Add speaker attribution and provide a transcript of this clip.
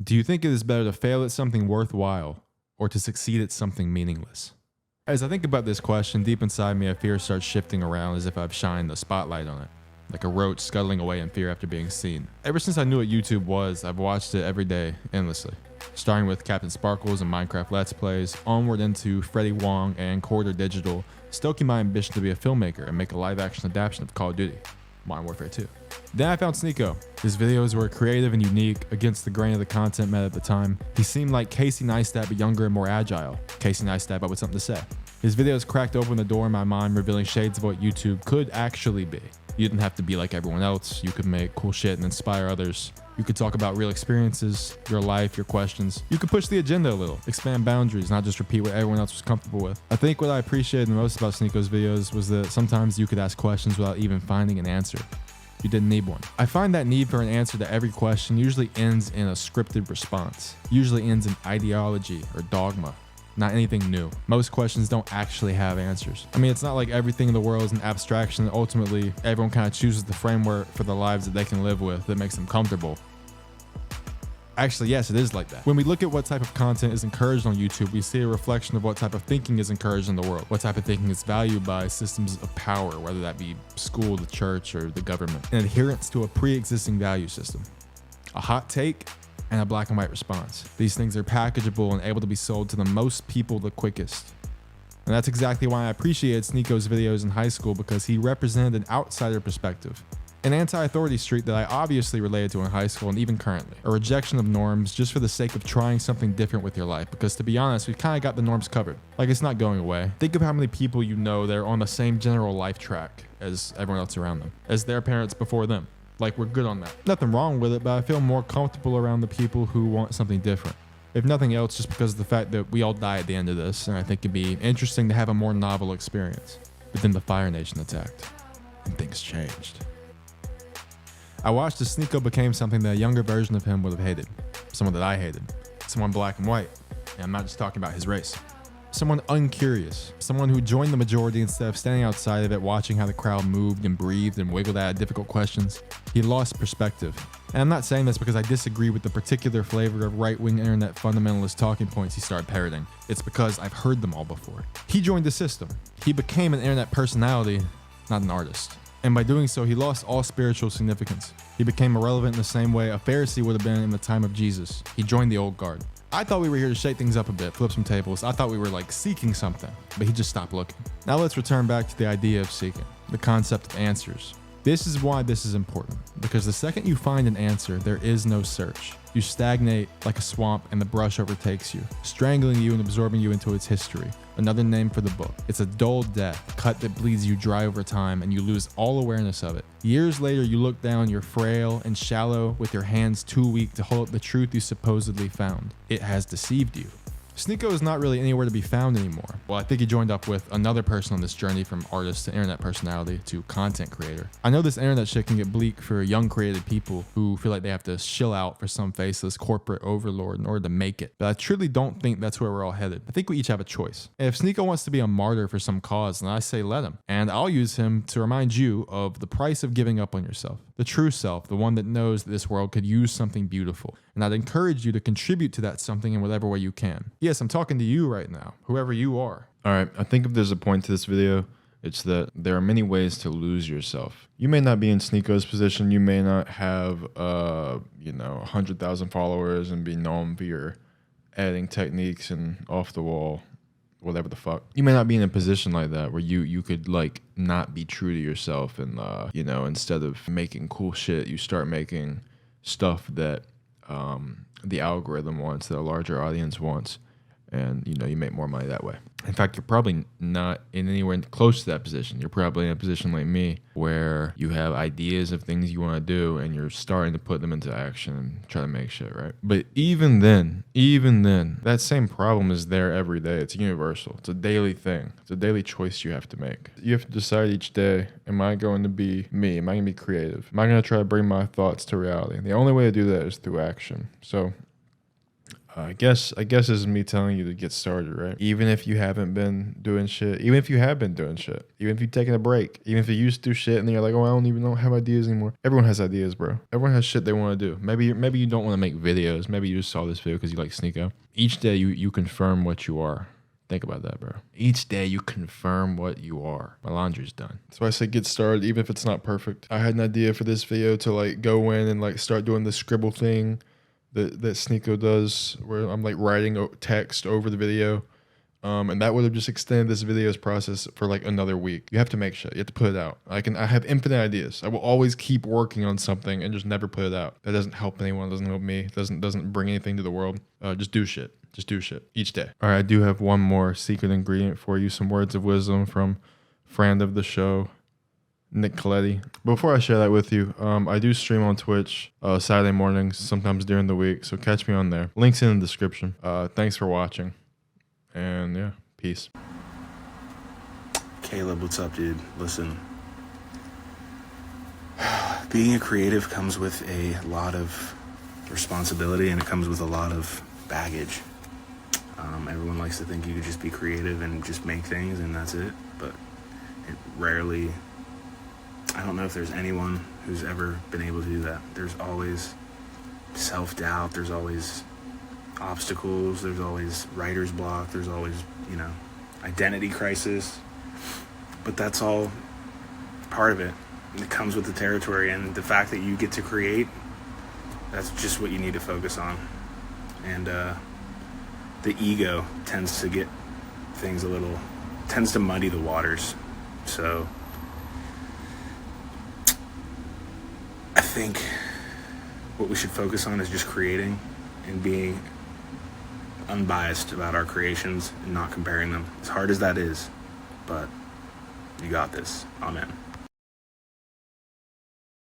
Speaker 1: Do you think it is better to fail at something worthwhile or to succeed at something meaningless? As I think about this question, deep inside me, a fear starts shifting around as if I've shined the spotlight on it, like a roach scuttling away in fear after being seen. Ever since I knew what YouTube was, I've watched it every day, endlessly. Starting with Captain Sparkles and Minecraft Let's Plays, onward into Freddie Wong and Corridor Digital, stoking my ambition to be a filmmaker and make a live-action adaptation of Call of Duty, Modern Warfare 2. Then I found Sneako. His videos were creative and unique, against the grain of the content met at the time. He seemed like Casey Neistat but younger and more agile. Casey Neistat but with something to say. His videos cracked open the door in my mind, revealing shades of what YouTube could actually be. You didn't have to be like everyone else. You could make cool shit and inspire others. You could talk about real experiences, your life, your questions. You could push the agenda a little, expand boundaries, not just repeat what everyone else was comfortable with. I think what I appreciated the most about Sneako's videos was that sometimes you could ask questions without even finding an answer. You didn't need one. I find that need for an answer to every question usually ends in a scripted response. Usually ends in ideology or dogma. Not anything new. Most questions don't actually have answers. I mean, it's not like everything in the world is an abstraction. Ultimately, everyone kind of chooses the framework for the lives that they can live with that makes them comfortable. Actually, yes, it is like that. When we look at what type of content is encouraged on YouTube, we see a reflection of what type of thinking is encouraged in the world. What type of thinking is valued by systems of power, whether that be school, the church, or the government. An adherence to a pre-existing value system. A hot take and a black and white response. These things are packageable and able to be sold to the most people the quickest. And that's exactly why I appreciated Sneako's videos in high school, because he represented an outsider perspective. An anti-authority streak that I obviously related to in high school and even currently. A rejection of norms just for the sake of trying something different with your life, because to be honest, we've kind of got the norms covered. Like, it's not going away. Think of how many people you know that are on the same general life track as everyone else around them, as their parents before them. Like, we're good on that. Nothing wrong with it, but I feel more comfortable around the people who want something different. If nothing else, just because of the fact that we all die at the end of this, and I think it'd be interesting to have a more novel experience. But then the Fire Nation attacked, and things changed. I watched as Sneako became something that a younger version of him would have hated. Someone that I hated. Someone black and white. And I'm not just talking about his race. Someone uncurious. Someone who joined the majority instead of standing outside of it, watching how the crowd moved and breathed and wiggled at difficult questions. He lost perspective. And I'm not saying this because I disagree with the particular flavor of right-wing internet fundamentalist talking points he started parroting. It's because I've heard them all before. He joined the system. He became an internet personality, not an artist. And by doing so, he lost all spiritual significance. He became irrelevant in the same way a Pharisee would have been in the time of Jesus. He joined the old guard. I thought we were here to shake things up a bit, flip some tables. I thought we were like seeking something, but he just stopped looking. Now let's return back to the idea of seeking, the concept of answers. This is why this is important, because the second you find an answer, there is no search. You stagnate like a swamp and the brush overtakes you, strangling you and absorbing you into its history. Another name for the book. It's a dull death, a cut that bleeds you dry over time and you lose all awareness of it. Years later, you look down, you're frail and shallow with your hands too weak to hold up the truth you supposedly found. It has deceived you. Sneako is not really anywhere to be found anymore. Well, I think he joined up with another person on this journey from artist to internet personality to content creator. I know this internet shit can get bleak for young creative people who feel like they have to shill out for some faceless corporate overlord in order to make it. But I truly don't think that's where we're all headed. I think we each have a choice. And if Sneako wants to be a martyr for some cause, then I say let him. And I'll use him to remind you of the price of giving up on yourself. The true self, the one that knows that this world could use something beautiful. And I'd encourage you to contribute to that something in whatever way you can. Yes, I'm talking to you right now, whoever you are.
Speaker 2: All right, I think if there's a point to this video, it's that there are many ways to lose yourself. You may not be in Sneako's position. You may not have, 100,000 followers and be known for your editing techniques and off the wall, whatever the fuck. You may not be in a position like that where you could like not be true to yourself and, instead of making cool shit, you start making stuff that the algorithm wants, that a larger audience wants. And, you make more money that way. In fact, you're probably not in anywhere close to that position. You're probably in a position like me where you have ideas of things you want to do and you're starting to put them into action and try to make shit, right? But even then, that same problem is there every day. It's universal. It's a daily thing. It's a daily choice you have to make. You have to decide each day, am I going to be me? Am I going to be creative? Am I going to try to bring my thoughts to reality? And the only way to do that is through action. So I guess this is me telling you to get started, right? Even if you haven't been doing shit, even if you have been doing shit, even if you've taken a break, even if you used to do shit and then you're like, oh, I don't even have ideas anymore. Everyone has ideas, bro. Everyone has shit they want to do. Maybe you don't want to make videos. Maybe you just saw this video because you like Sneako. Each day you confirm what you are. Think about that, bro. Each day you confirm what you are. My laundry's done. So I say get started, even if it's not perfect. I had an idea for this video to like go in and like start doing the scribble thing that Sneako does, where I'm like writing text over the video. And that would have just extended this video's process for like another week. You have to make shit. You have to put it out. I have infinite ideas. I will always keep working on something and just never put it out. That doesn't help anyone. Doesn't help me. Doesn't bring anything to the world. Just do shit. Just do shit each day. All right, I do have one more secret ingredient for you. Some words of wisdom from friend of the show, Nick Colletti. Before I share that with you, I do stream on Twitch Saturday mornings, sometimes during the week. So catch me on there. Links in the description. Thanks for watching. And yeah, peace.
Speaker 3: Caleb, what's up, dude? Listen, being a creative comes with a lot of responsibility and it comes with a lot of baggage. Everyone likes to think you could just be creative and just make things and that's it, but it rarely, I don't know if there's anyone who's ever been able to do that. There's always self-doubt, there's always obstacles, there's always writer's block, there's always, identity crisis, but that's all part of it. It comes with the territory, and the fact that you get to create, that's just what you need to focus on. And the ego tends to get things tends to muddy the waters. So I think what we should focus on is just creating and being unbiased about our creations and not comparing them. As hard as that is, but you got this. Amen.